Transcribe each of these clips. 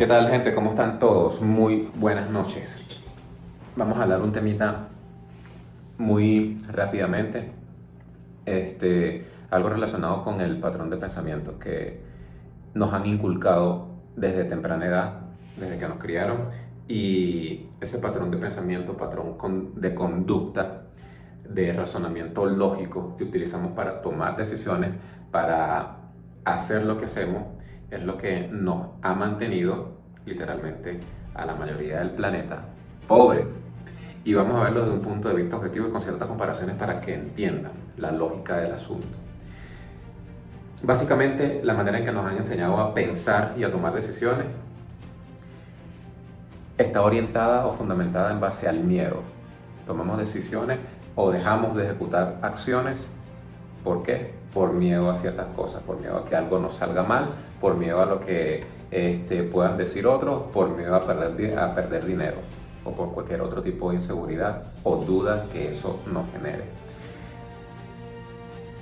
¿Qué tal, gente? ¿Cómo están todos? Muy buenas noches. Vamos a hablar un temita muy rápidamente, algo relacionado con el patrón de pensamiento que nos han inculcado desde temprana edad, desde que nos criaron, y ese patrón de pensamiento, de conducta, de razonamiento lógico que utilizamos para tomar decisiones, para hacer lo que hacemos, es lo que nos ha mantenido literalmente a la mayoría del planeta pobre. Y vamos a verlo desde un punto de vista objetivo y con ciertas comparaciones para que entiendan la lógica del asunto. Básicamente, la manera en que nos han enseñado a pensar y a tomar decisiones está orientada o fundamentada en base al miedo. Tomamos decisiones o dejamos de ejecutar acciones. ¿Por qué? Por miedo a ciertas cosas, por miedo a que algo nos salga mal, por miedo a lo que puedan decir otros, por miedo a perder dinero o por cualquier otro tipo de inseguridad o duda que eso nos genere.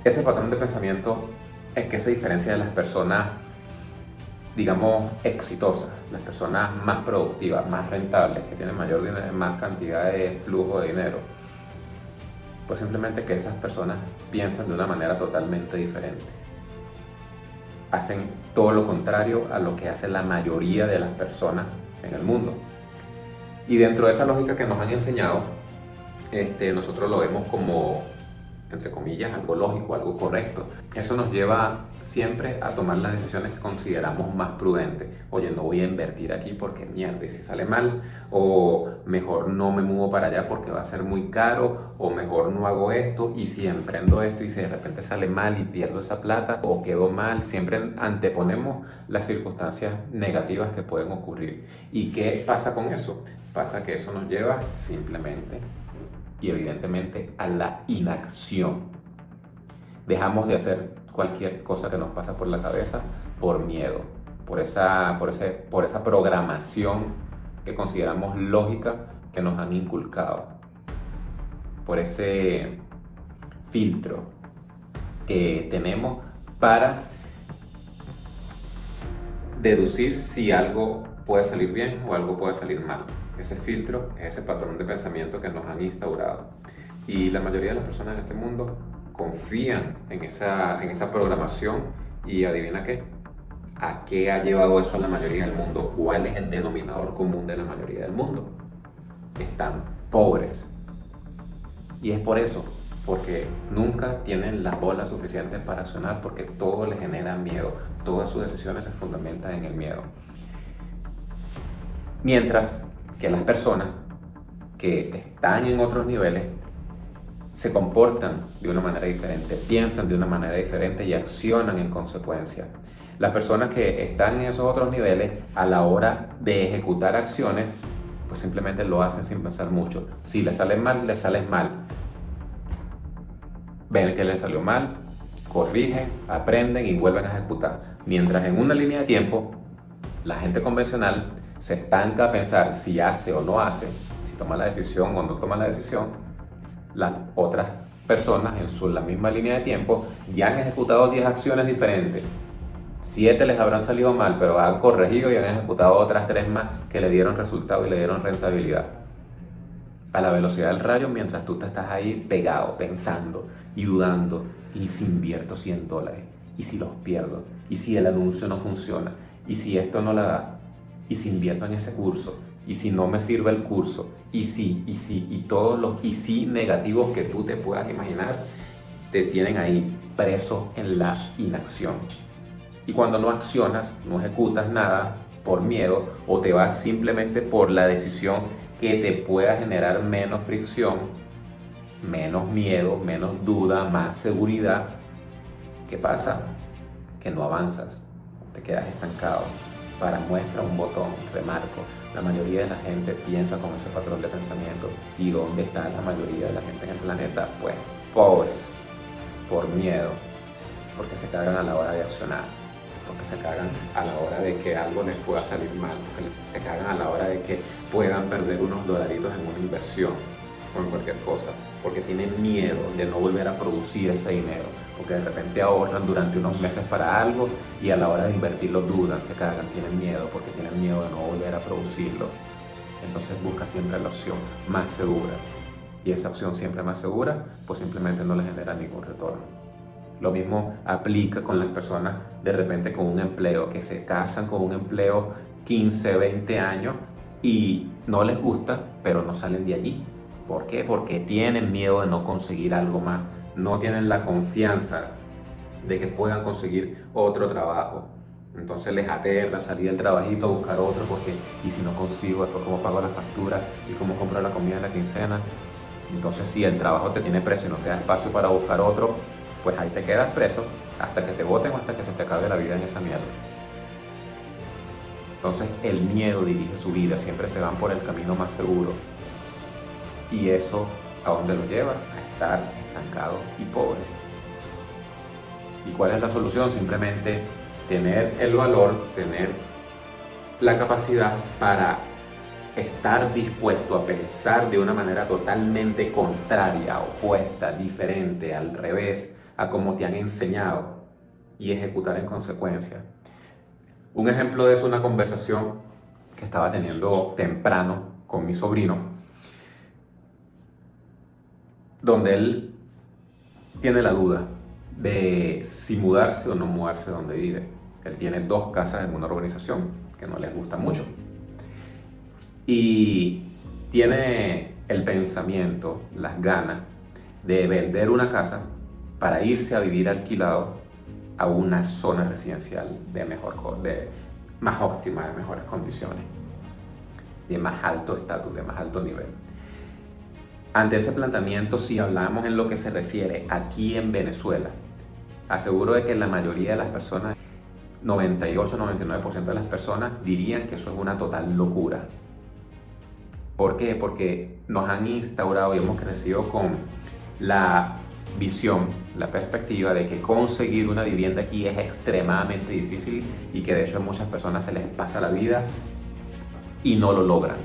Ese patrón de pensamiento es que se diferencia de las personas, digamos, exitosas, las personas más productivas, más rentables, que tienen mayor dinero, más cantidad de flujo de dinero. Pues simplemente que esas personas piensan de una manera totalmente diferente. Hacen todo lo contrario a lo que hace la mayoría de las personas en el mundo. Y dentro de esa lógica que nos han enseñado, nosotros lo vemos como, entre comillas, algo lógico, algo correcto. Eso nos lleva siempre a tomar las decisiones que consideramos más prudentes. Oye, no voy a invertir aquí porque mierda, si sale mal, o mejor no me muevo para allá porque va a ser muy caro, o mejor no hago esto, y si emprendo esto y si de repente sale mal y pierdo esa plata, o quedo mal, siempre anteponemos las circunstancias negativas que pueden ocurrir. ¿Y qué pasa con eso? Pasa que eso nos lleva simplemente y evidentemente a la inacción. Dejamos de hacer cualquier cosa que nos pasa por la cabeza por miedo, por esa programación que consideramos lógica que nos han inculcado, por ese filtro que tenemos para deducir si algo puede salir bien o algo puede salir mal. Ese filtro es ese patrón de pensamiento que nos han instaurado. Y la mayoría de las personas en este mundo confían en esa programación y adivina qué. ¿A qué ha llevado eso a la mayoría del mundo? ¿Cuál es el denominador común de la mayoría del mundo? Están pobres. Y es por eso, porque nunca tienen las bolas suficientes para accionar, porque todo les genera miedo. Todas sus decisiones se fundamentan en el miedo. Mientras que las personas que están en otros niveles se comportan de una manera diferente, piensan de una manera diferente y accionan en consecuencia. Las personas que están en esos otros niveles, a la hora de ejecutar acciones, pues simplemente lo hacen sin pensar mucho. Si les sale mal, les sale mal. Ven que les salió mal, corrigen, aprenden y vuelven a ejecutar. Mientras en una línea de tiempo, la gente convencional se estanca a pensar si hace o no hace, si toma la decisión o no toma la decisión. Las otras personas en la misma línea de tiempo ya han ejecutado 10 acciones diferentes. 7 les habrán salido mal, pero han corregido y han ejecutado otras 3 más que le dieron resultado y le dieron rentabilidad. A la velocidad del rayo, mientras tú te estás ahí pegado, pensando y dudando. ¿Y si invierto $100? ¿Y si los pierdo? ¿Y si el anuncio no funciona? ¿Y si esto no la da? ¿Y si invierto en ese curso? ¿Y si no me sirve el curso? Y todos los y si negativos que tú te puedas imaginar te tienen ahí preso en la inacción. Y cuando no accionas, no ejecutas nada por miedo o te vas simplemente por la decisión que te pueda generar menos fricción, menos miedo, menos duda, más seguridad, ¿qué pasa? Que no avanzas, te quedas estancado. Para muestra un botón, remarco, la mayoría de la gente piensa con ese patrón de pensamiento. ¿Y dónde está la mayoría de la gente en el planeta? Pues pobres, por miedo, porque se cagan a la hora de accionar, porque se cagan a la hora de que algo les pueda salir mal, porque se cagan a la hora de que puedan perder unos dolaritos en una inversión o en cualquier cosa, porque tienen miedo de no volver a producir ese dinero, porque de repente ahorran durante unos meses para algo y a la hora de invertirlo dudan, se cagan, tienen miedo porque tienen miedo de no volver a producirlo. Entonces busca siempre la opción más segura, y esa opción siempre más segura pues simplemente no le genera ningún retorno. Lo mismo aplica con las personas de repente con un empleo, que se casan con un empleo 15, 20 años y no les gusta, pero no salen de allí. ¿Por qué? Porque tienen miedo de no conseguir algo más, no tienen la confianza de que puedan conseguir otro trabajo. Entonces les aterra salir del trabajito a buscar otro porque, ¿y si no consigo? Después, ¿cómo pago la factura? ¿Y cómo compro la comida de la quincena? Entonces, si el trabajo te tiene preso y no te da espacio para buscar otro, pues ahí te quedas preso hasta que te boten o hasta que se te acabe la vida en esa mierda. Entonces, el miedo dirige su vida, siempre se van por el camino más seguro. Y eso, ¿a dónde lo lleva? A estar estancado y pobre. ¿Y cuál es la solución? Simplemente tener el valor, tener la capacidad para estar dispuesto a pensar de una manera totalmente contraria, opuesta, diferente, al revés, a como te han enseñado, y ejecutar en consecuencia. Un ejemplo de eso es una conversación que estaba teniendo temprano con mi sobrino, donde él tiene la duda de si mudarse o no mudarse donde vive. Él tiene 2 casas en una urbanización que no les gusta mucho. Y tiene el pensamiento, las ganas de vender una casa para irse a vivir alquilado a una zona residencial de más óptima, de mejores condiciones, de más alto estatus, de más alto nivel. Ante ese planteamiento, si hablamos en lo que se refiere aquí en Venezuela, aseguro de que la mayoría de las personas, 98-99% de las personas, dirían que eso es una total locura. ¿Por qué? Porque nos han instaurado y hemos crecido con la visión, la perspectiva de que conseguir una vivienda aquí es extremadamente difícil y que de hecho a muchas personas se les pasa la vida y no lo logran.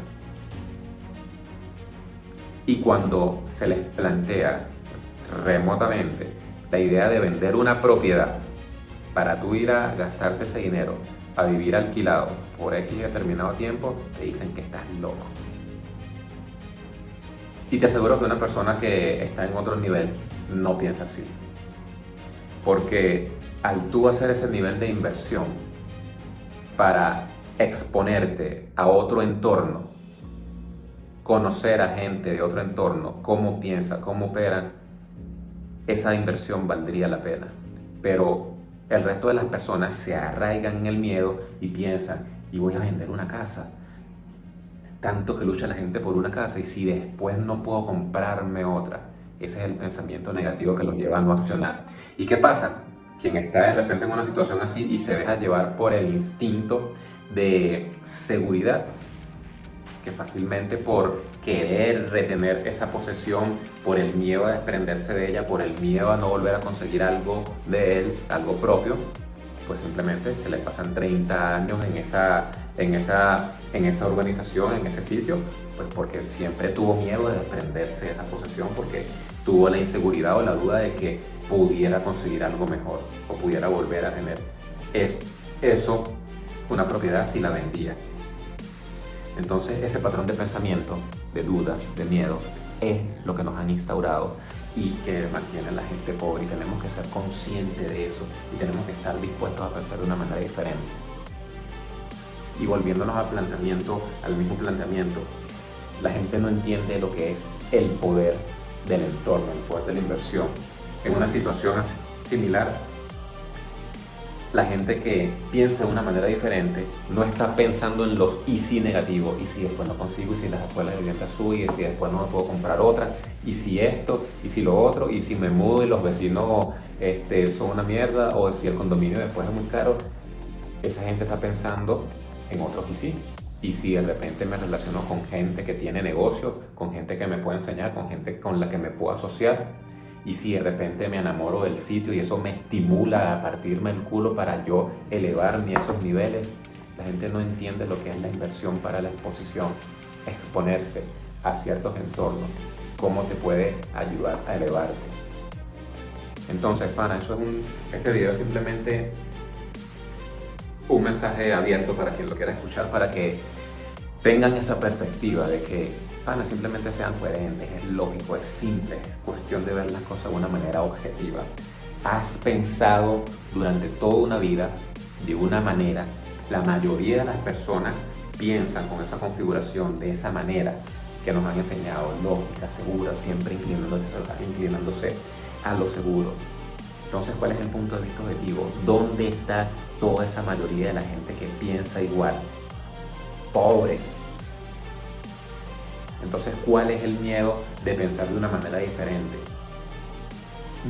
Y cuando se les plantea remotamente la idea de vender una propiedad para tú ir a gastarte ese dinero a vivir alquilado por X determinado tiempo, te dicen que estás loco. Y te aseguro que una persona que está en otro nivel no piensa así. Porque al tú hacer ese nivel de inversión para exponerte a otro entorno, conocer a gente de otro entorno, cómo piensa, cómo opera, esa inversión valdría la pena. Pero el resto de las personas se arraigan en el miedo y piensan, y voy a vender una casa. Tanto que lucha la gente por una casa, y si después no puedo comprarme otra. Ese es el pensamiento negativo que los lleva a no accionar. ¿Y qué pasa? Quien está de repente en una situación así y se deja llevar por el instinto de seguridad, que fácilmente por querer retener esa posesión, por el miedo a desprenderse de ella, por el miedo a no volver a conseguir algo de él, algo propio, pues simplemente se le pasan 30 años en esa urbanización, en ese sitio, pues porque siempre tuvo miedo de desprenderse de esa posesión, porque tuvo la inseguridad o la duda de que pudiera conseguir algo mejor o pudiera volver a tener eso, una propiedad, si la vendía. Entonces ese patrón de pensamiento, de duda, de miedo, es lo que nos han instaurado y que mantiene a la gente pobre, y tenemos que ser conscientes de eso y tenemos que estar dispuestos a pensar de una manera diferente. Y volviéndonos al mismo planteamiento, la gente no entiende lo que es el poder del entorno, el poder de la inversión. En una situación similar, la gente que piensa de una manera diferente no está pensando en los y si negativos, y si después no consigo, y si después la vivienda sube, y si después no me puedo comprar otra, y si esto, y si lo otro, y si me mudo y los vecinos son una mierda, o si el condominio después es muy caro. Esa gente está pensando en otros y si de repente me relaciono con gente que tiene negocio, con gente que me puede enseñar, con gente con la que me puedo asociar, y si de repente me enamoro del sitio y eso me estimula a partirme el culo para yo elevarme a esos niveles. La gente no entiende lo que es la inversión para la exposición, exponerse a ciertos entornos, cómo te puede ayudar a elevarte. Entonces, pana, este video es simplemente un mensaje abierto para quien lo quiera escuchar, para que tengan esa perspectiva de que, pana, simplemente sean coherentes, es lógico, es simple, es cuestión de ver las cosas de una manera objetiva. Has pensado durante toda una vida de una manera, la mayoría de las personas piensan con esa configuración, de esa manera que nos han enseñado, lógica, segura, siempre inclinándose a lo seguro. Entonces, ¿cuál es el punto de vista objetivo? ¿Dónde está toda esa mayoría de la gente que piensa igual? Pobres. Entonces, ¿cuál es el miedo de pensar de una manera diferente?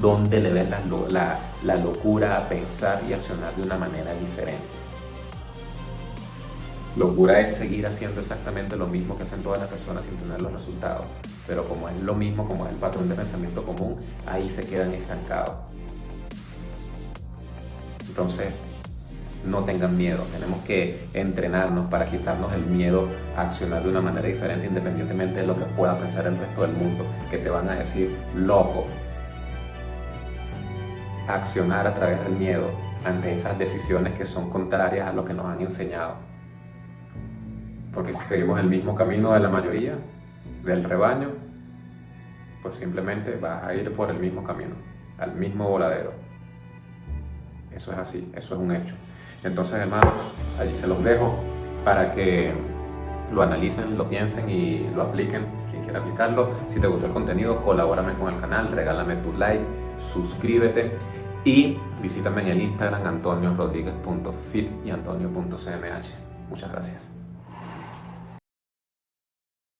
¿Dónde le ves la locura a pensar y accionar de una manera diferente? Locura es seguir haciendo exactamente lo mismo que hacen todas las personas sin tener los resultados. Pero como es lo mismo, como es el patrón de pensamiento común, ahí se quedan estancados. Entonces, no tengan miedo. Tenemos que entrenarnos para quitarnos el miedo a accionar de una manera diferente, independientemente de lo que pueda pensar el resto del mundo, que te van a decir loco. Accionar a través del miedo ante esas decisiones que son contrarias a lo que nos han enseñado. Porque si seguimos el mismo camino de la mayoría, del rebaño, pues simplemente vas a ir por el mismo camino, al mismo voladero. Eso es así, eso es un hecho. Entonces, hermanos, allí se los dejo para que lo analicen, lo piensen y lo apliquen, quien quiera aplicarlo. Si te gustó el contenido, colabórame con el canal, regálame tu like, suscríbete y visítame en el Instagram antoniorodriguez.fit y antonio.cmh. Muchas gracias.